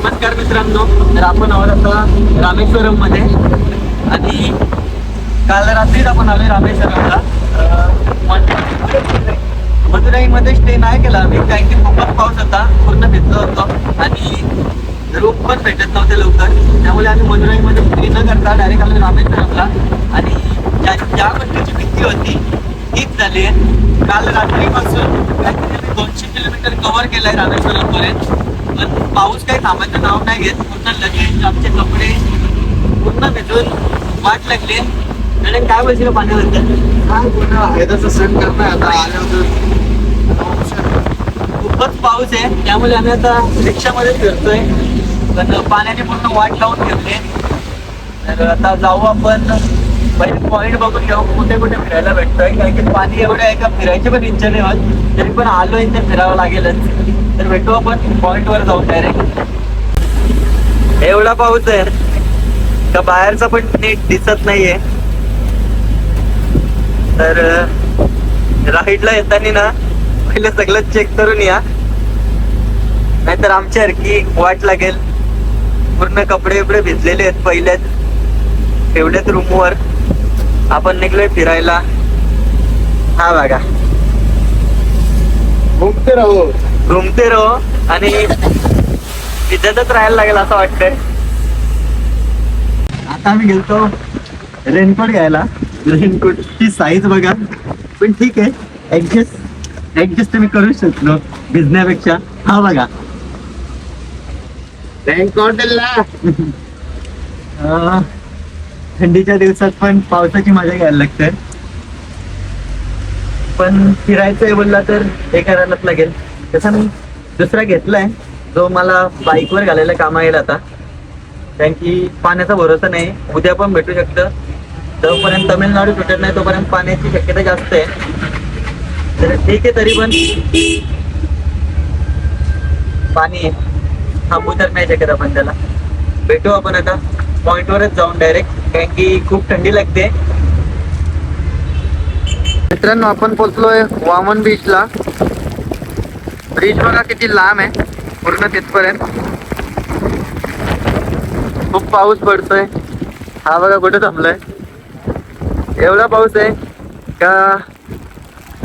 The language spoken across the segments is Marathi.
नमस्कार मित्रांनो, तर आपण आहोत आता रामेश्वरम मध्ये आणि काल रात्रीच आपण आलोय रामेश्वरमला. मदुराईमध्ये स्टे नाही केला आम्ही, कारण की खूपच पाऊस होता, पूर्ण भिजलो होतो आणि रूम पण भेटत नव्हते लवकर. त्यामुळे आम्ही मदुराईमध्ये स्टे न करता डायरेक्ट आलो रामेश्वरमला. आणि ज्या गोष्टीची भीती होती तीच झाली आहे. काल रात्रीपासून काहीतरी 200 किलोमीटर कव्हर केलंय रामेश्वरम पर्यंत, पण पाऊस काही थांबायचं नाव नाही घेत. पूर्ण लगेच आमचे कपडे पूर्ण भिजून वाट लागली. आणि काय बोलशील पाण्याबद्दल? काय पूर्ण आहे तसं सण करणं आता आले होते. खूपच पाऊस आहे, त्यामुळे आम्ही आता रिक्षामध्ये फिरतोय, पण पाण्याने पूर्ण वाट लावून घेतली. तर आता जाऊ आपण पहिले पॉईंट बघून घेऊ कुठे कुठे फिरायला भेटतोय, कारण की पाणी एवढं आहे का फिरायची पण इच्छा नाही होत. तरी पण आलोय तर फिरावं लागेलच. तर भेटू आपण पॉइंट वर जाऊ डायरेक्ट. एवढा पाऊस आहे का बाहेरचा पण नीट दिसत नाहीये. तर राईडला येताना ना पहिले सगळं चेक करून या, नाहीतर आमच्यासारखी वाट लागेल. पूर्ण कपडे बिपडे भिजलेले आहेत पहिलेच, ठेवलेत रूमवर. आपण निघलोय फिरायला. हा बघा, घुमते राहो आणि तिच्यातच राहायला लागेल असं वाटतंय. आता आम्ही गेलतो रेनकोट घ्यायला. रेनकोटची साईज बघा, पण ठीक आहे, ऍडजस्ट मी करू शकलो भिजण्यापेक्षा. हा बघा, थंडीच्या दिवसात पण पावसाची मजा घ्यायला लागते. पण फिरायचंय बोलला तर हे करायलाच लागेल. तसा मी दुसरा घेतलाय जो मला बाईकवर घालायला कामा येईल आता, कारण की पाण्याचा भरोसा नाही, उद्या पण भेटू शकतं. जोपर्यंत तमिळनाडू सुटत नाही तोपर्यंत पाण्याची शक्यता जास्त आहे. तर ठीक आहे, तरी पण पाणी थांबू तर नाही शकत आपण त्याला. भेटू आपण आता पॉइंटवरच जाऊन डायरेक्ट, कारण की खूप थंडी लागते. मित्रांनो, आपण पोहोचलोय वामन बीचला. ब्रिज बघा किती लांब आहे, पूर्ण तिथपर्यंत. खूप पाऊस पडतोय. हा बघा कुठे थांबलोय. एवढा पाऊस आहे का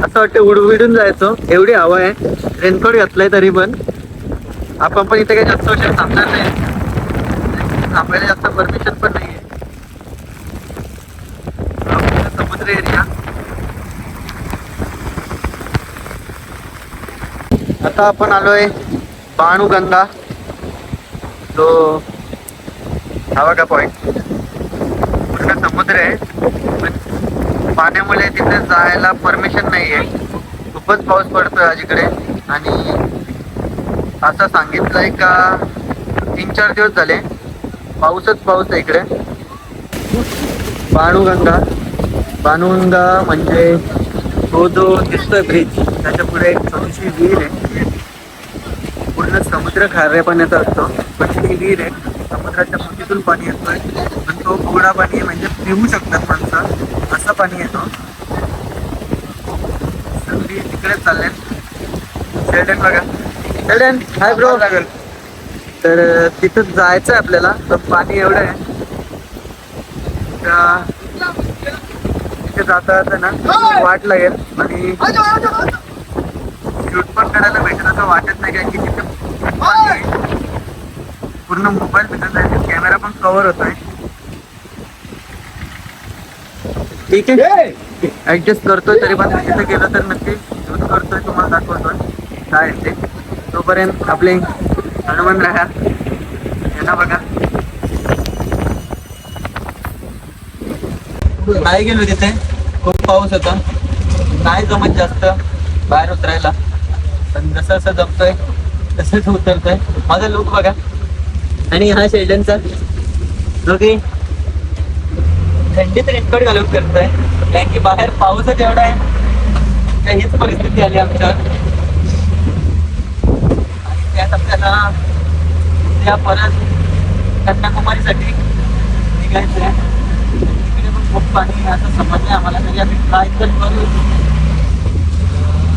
असं वाटतं उडून जायचो, एवढी हवा आहे. रेनकोट घातलाय तरी पण आपण पण इथे काही जास्त वर्ष थांबणार नाही. थांबायला जास्त परमिशन पण नाहीये. समुद्र एरिया. आता आपण आलोय बाणूगंगा. तो हा बघा पॉइंट, पूर्ण समुद्र आहे, पण पाण्यामुळे तिथे जायला परमिशन नाहीये. खूपच पाऊस पडतोय आज इकडे. आणि असं सांगितलंय का 3-4 दिवस झाले पाऊसच पाऊस आहे इकडे. बाणूगंगा म्हणजे तो जो दिसतोय ब्रिज, त्याच्या पुढे एक छोटीशी विहीर आहे. पूर्ण समुद्र खाऱ्या पाण्याचा असतो, पण ती विहीर आहे, समुद्राच्या मुठीतून पाणी येतोय. पण तो गोडा पाणी आहे, म्हणजे पिऊ शकतात माणसं, असं पाणी येतो. सगळी तिकडेच चालले. शेल्डन बघा, शेल्डन हाय ब्रो. तर तिथं जायचं आहे आपल्याला, तर पाणी एवढं आहे का तिथे जाता जाता ना वाट लागेल. आणि शूट पण करायला भेटेल असं वाटत नाही, कारण की तिथे पूर्ण मोबाईल भेटत आहे, कॅमेरा पण कव्हर होतोय. ठीक आहे, ऍडजस्ट करतोय. तरी पण तिथे गेलं तर नक्की शूट करतोय, तुम्हाला दाखवतोय काय आहे ते. तोपर्यंत आपले हनुमान राहा यांना बघा. नाही गेलो तिथे, खूप पाऊस होता, नाही जमत जास्त बाहेर उतरायला. पण जसं जसं जमतोय तसंच उतरतोय. माझा लुक बघा. आणि हा शेल्डनचा, जो की थंडीत रेनकोट घालून करतोय, कारण की बाहेर पाऊसच एवढा आहे का हीच परिस्थिती आली आमच्यावर. आणि त्यात आपल्याला उद्या परत कन्याकुमारीसाठी निघायचं आहे. तिकडे पण खूप पाणी असं समजलंय आम्हाला, तरी आम्ही ट्राय तर करू.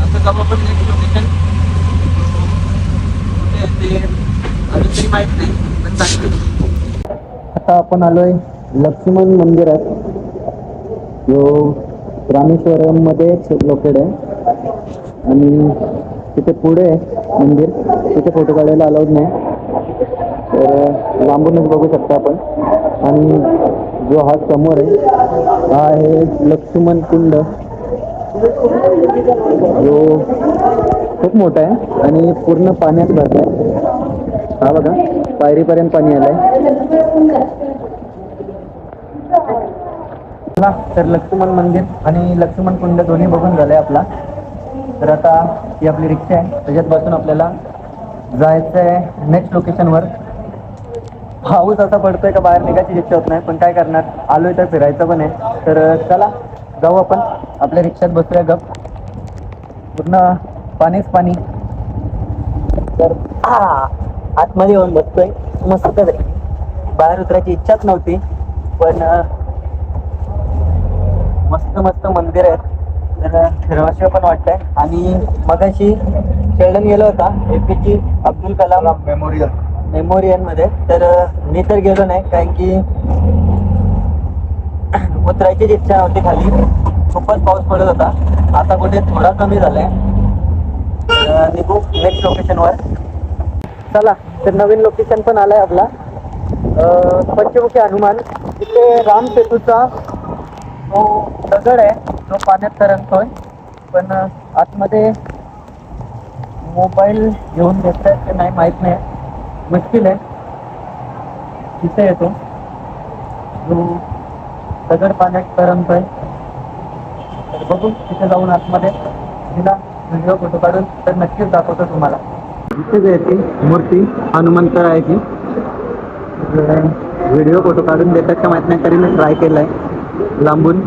असं का आपण नेक्स्ट लोकेशन कुठे ते अजून तरी माहीत नाही. आता आपण आलोय लक्ष्मण मंदिरात, जो रामेश्वरम मध्येच लोकेड आहे आणि तिथे पुढे आहे मंदिर, तिथे फोटो काढायला अलाउड नाही, तर लांबूनच बघू शकता आपण. आणि जो हा समोर आहे हा आहे लक्ष्मण कुंड, जो खूप मोठा आहे आणि पूर्ण पाण्यात भरलाय. हा बघा, पायरीपर्यंत पाणी आलंय. तर लक्ष्मण मंदिर आणि लक्ष्मण कुंड दोन्ही बघून झालंय आपला. तर आता ही आपली रिक्षा आहे, त्याच्यात बसून आपल्याला जायचं आहे नेक्स्ट लोकेशनवर. पाऊस असा पडतोय का बाहेर निघायची इच्छा होत नाही, पण काय करणार, आलोय तर फिरायचं पण आहे. तर चला जाऊ आपण, आपल्या रिक्षात बसूया गप. पूर्ण पाणीच पाणी. तर आतमध्ये येऊन बसतोय मस्त तरी. बाहेर उतरायची इच्छाच नव्हती, पण मस्त मस्त मंदिर आहेत, तर फिरवाशी पण वाटतंय. आणि मगाशी शेल्डन गेलो होता APJ अब्दुल कलाम मेमोरियल मध्ये, तर मी तर गेलो नाही कारण की उतरायचीच इच्छा नव्हती खाली, खूपच पाऊस पडत होता. आता कुठे थोडा कमी झालाय. निघू नेक्स्ट लोकेशनवर. चला, तर नवीन लोकेशन पण आलाय आपला, पंचमुखी हनुमान. तिथे राम सेतूचा तो दगड आहे, तो पाण्यात तरंगतोय. पण आतमध्ये मोबाईल घेऊन घेतलाय ते नाही माहित नाही, मुश्किल आहे. तिथे येतो जो दगड पाण्यात तरंगतोय, तर बघू तिथे जाऊन आतमध्ये तिला व्हिडिओ फोटो काढून तर नक्कीच दाखवतो तुम्हाला. इथेच येते मूर्ती हनुमंतरायाची. व्हिडिओ फोटो काढून देतात का माहित नाही, तरी मी ट्राय केलाय लांबून.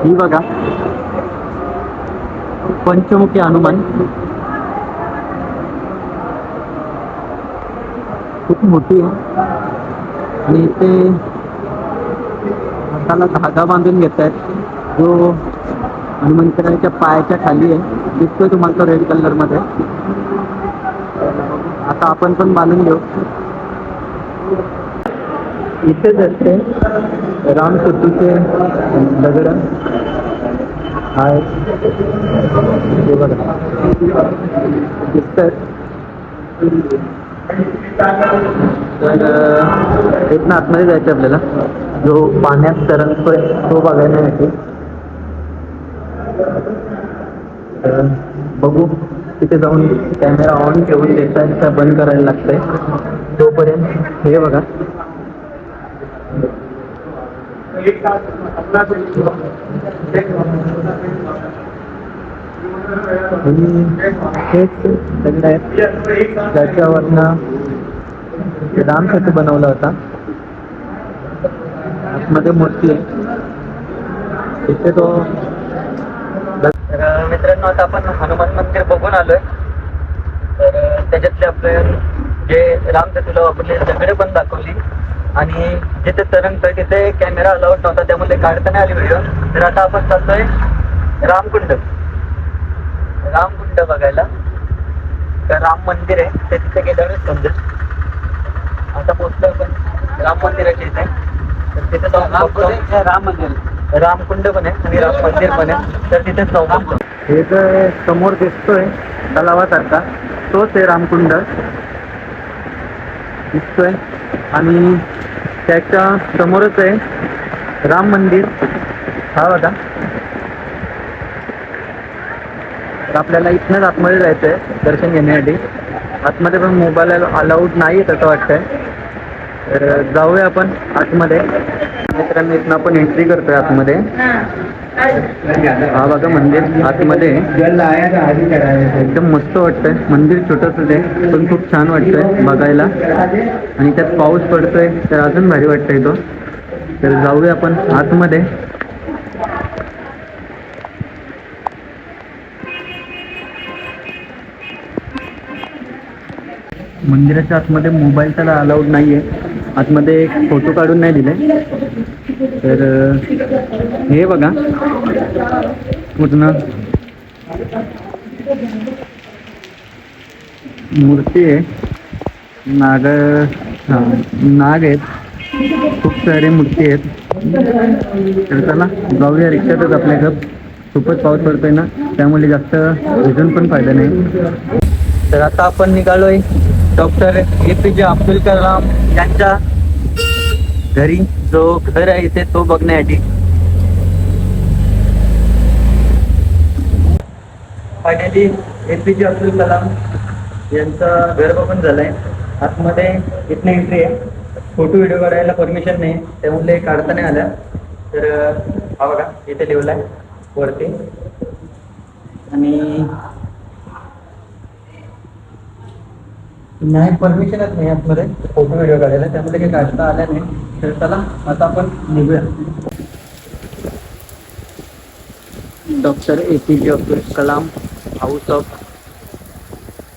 ही बघा पंचमुखी हनुमान, खूप मोठी आहे. आणि इथे हाताला धागा बांधून घेत आहेत, जो हनुमंतरायाच्या पायाच्या खाली आहे. दिसतोय तुम्हाला तो रेड कलर मध्ये. आता आपण पण बांधून घेऊ. इथेच असते राम सेतूचे दगड आहेत, हे बघा दिसतात. तर इथनं आतमध्ये जायचं आपल्याला, जो पाण्यात तरंगतोय तो बघायला येते. बघू तिथे जाऊन कॅमेरा ऑन ठेवून देता बंद करायला लागतंय तोपर्यंत. हे बघा हेच दगड आहेत ज्याच्यावरनं राम सेतू बनवला होता. आतमध्ये मूर्ती आहे इथे तो. तर मित्रांनो, आता आपण हनुमान मंदिर बघून आलोय. तर त्याच्यातले आपले जे राम सेतूला वापरले दगडे पण दाखवली, आणि जिथे तरंगतोय तिथे कॅमेरा अलाउड नव्हता, त्यामुळे काढता नाही आली व्हिडिओ. तर आता आपण चालतोय रामकुंड बघायला. तर राम मंदिर आहे ते तिथे गेल्यावरच समजेल. आता पोहोचलो आपण राम मंदिराच्या इथे. तर तिथे जाऊन रामकुंड पण आहे आणि राम मंदिर पण आहे, तर तिथेच जाऊ शकतो. हे जे समोर दिसतोय तलावासारखा तोच आहे रामकुंड दिसतोय, आणि त्याच्या समोरच आहे राम मंदिर. हा बघा. तर आपल्याला इथनंच आतमध्ये जायचं आहे दर्शन घेण्यासाठी. आतमध्ये पण मोबाईल अलाउड नाही आहे तसं वाटतंय, तर जाऊया आपण आतमध्ये. मित्रांनो, इथनं आपण एंट्री करतोय आतमध्ये. हा बघा मंदिर आतमध्ये एकदम मस्त वाटतंय. मंदिर छोटंसंच आहे पण खूप छान वाटतंय बघायला, आणि त्यात पाऊस पडतोय तर अजून भारी वाटतंय तो. तर जाऊया आपण आतमध्ये. मंदिराच्या आतमध्ये मोबाईल त्याला अलाउड नाही आहे, आतमध्ये फोटो काढून नाही दिले. तर हे बघा पूर्ण मूर्ती आहे, नाग, हा नाग आहेत, खूप सारी मूर्ती आहेत. तर चला जाऊया रिक्षातच आपल्या. खूपच पाऊस पडतोय ना, त्यामुळे जास्त भिजून पण फायदा नाही. तर आता आपण निघालोय डॉक्टर APJ अब्दुल कलाम यांच्या घरी, जो घर आहे इथे तो बघण्यासाठी. फायनली APJ अब्दुल कलाम यांचं घर बघून झालंय. आतमध्ये इथनं एंट्री आहे. फोटो व्हिडिओ काढायला परमिशन नाही, त्यामुळे काढता नाही आल्या. तर हा बघा इथे लिहिलंय वरती. आणि नाही, परमिशनच नाही आतमध्ये फोटो व्हिडिओ काढायला, त्यामुळे काही काढता आल्या नाही. तर चला आता आपण निघूया. Doctor APJ Abdul Kalam house of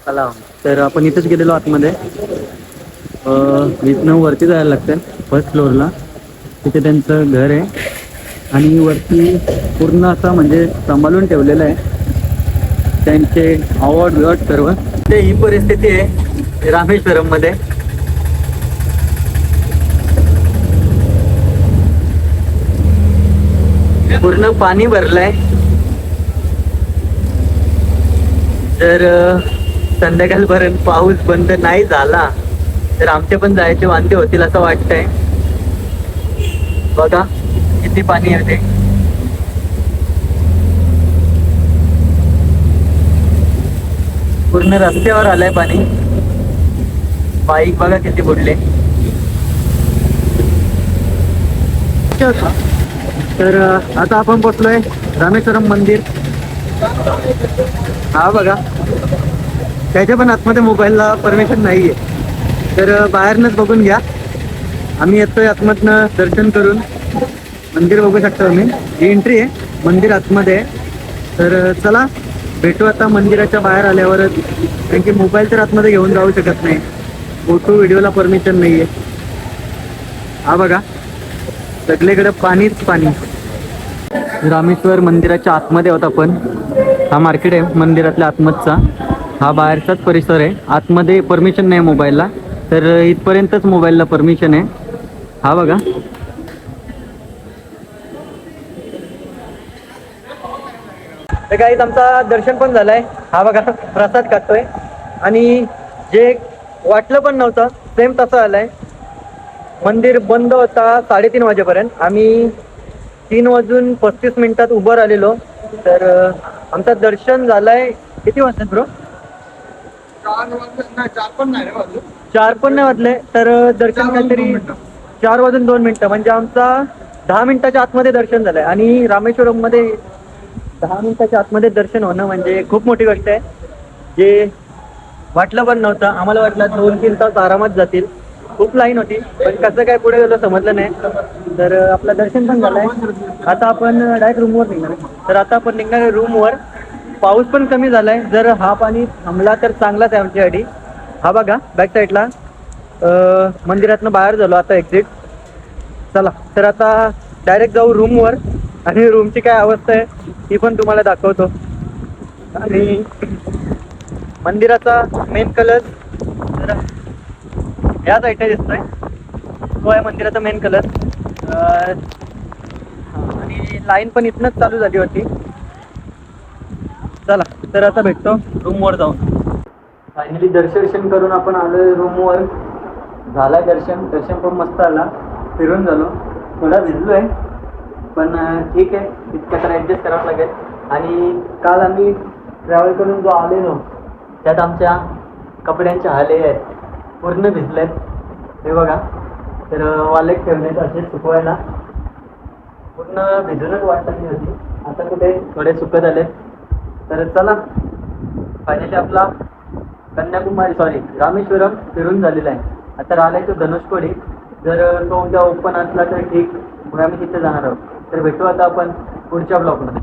Kalam. तर आपण इथेच गेलेलो आतमध्ये. इथनं वरती जायला लागतं फर्स्ट फ्लोअरला. तिथे त्यांचं घर आहे आणि वरती पूर्ण असं म्हणजे सांभाळून ठेवलेलं आहे त्यांचे अवॉर्ड बिवॉर्ड सर्व. ते ही परिस्थिती आहे रामेश्वरम मध्ये. पूर्ण पाणी भरलंय. जर संध्याकाळपर्यंत पाऊस बंद नाही झाला तर आमचे पण जायचे वांदे होतील असं वाटतंय. बघा किती पाणी आहे ते. पूर्ण रस्त्यावर आलंय पाणी. बाईक बघा किती बुडले. तर आता आपण पोचलोय रामेश्वरम मंदिर. हा बघा, त्याच्या पण आतमध्ये मोबाईलला परमिशन नाहीये, तर बाहेरनच बघून घ्या. आम्ही येतोय आतमधनं दर्शन करून. मंदिर बघू शकता तुम्ही, ही एंट्री आहे मंदिर आतमध्ये. तर चला भेटू आता मंदिराच्या बाहेर आल्यावरच, कारण की मोबाईल तर आतमध्ये घेऊन जाऊ शकत नाही, फोटो व्हिडिओला परमिशन नाहीये. हा बघा सगळीकडे पाणीच पाणी. रामेश्वर मंदिराच्या आतमध्ये होता आपण. हा मार्केट आहे मंदिरातल्या आतमधचा. हा बाहेरचाच परिसर आहे, आतमध्ये परमिशन नाही मोबाईलला, तर इथपर्यंतच मोबाईलला परमिशन आहे. हा बघा तर काही आमचा दर्शन पण झालंय. हा बघा प्रसाद खातोय आणि जे वाटलं पण नव्हतं सेम तसं आलंय. मंदिर बंद होता 3:30 वाजेपर्यंत. आम्ही 3:35 उभं राहिलेलो. तर आमचं दर्शन झालंय किती वाजता ब्रो? 4 पण नाही वाजले. तर दर्शन काहीतरी 4:02 म्हणजे आमचा 10 मिनिटाच्या आतमध्ये दर्शन झालंय. आणि रामेश्वरम मध्ये 10 मिनिटाच्या आतमध्ये दर्शन होणं म्हणजे खूप मोठी गोष्ट आहे, जे वाटलं पण नव्हतं. आम्हाला वाटलं 2-3 तास आरामात जातील. खूप लाईन होती, पण कसं काय पुढे गेलं समजलं नाही. तर आपलं दर्शन पण झालंय. आता आपण डायरेक्ट रूमवर निघणार. तर आता आपण निघणार आहे रूमवर. पाऊस पण कमी झालाय, जर हा पाणी थांबला तर चांगलाच आहे आमच्यासाठी. हा बघा बॅक साईडला मंदिरातनं बाहेर झालो आता एक्झिट. चला तर आता डायरेक्ट जाऊ रूमवर आणि रूमची काय अवस्था आहे ती पण तुम्हाला दाखवतो. आणि मंदिराचा मेन कलर तर या साईडला दिसतोय, तो आहे मंदिराचा मेन कलर. आणि लाईन पण इथनंच चालू झाली होती. चला तर आता भेटतो रूमवर जाऊन. फायनली दर्शन करून आपण आलोय रूमवर. झालं दर्शन पण मस्त आला. फिरून झालो, थोडा भिजलोय पण ठीक आहे, इतकं तर ॲडजस्ट करावं लागेल. आणि काल आम्ही ट्रॅव्हल करून जो आलेलो त्यात आमच्या कपड्यांचे हाले आहेत, पूर्ण भिजलेत. हे बघा, तर वालेट ठेवलेत असे सुकवायला. पूर्ण भिजूनच वाटत होती, आता कुठे थोडे सुकत आलेत. तर चला फायनली आपला रामेश्वरम फिरून झालेला आहे. आता राहिलाय तो धनुषकोडी. जर तो उद्या ओपन असला तर ठीक, मग आम्ही तिथे जाणार आहोत. तर भेटू आता आपण पुढच्या ब्लॉगमध्ये.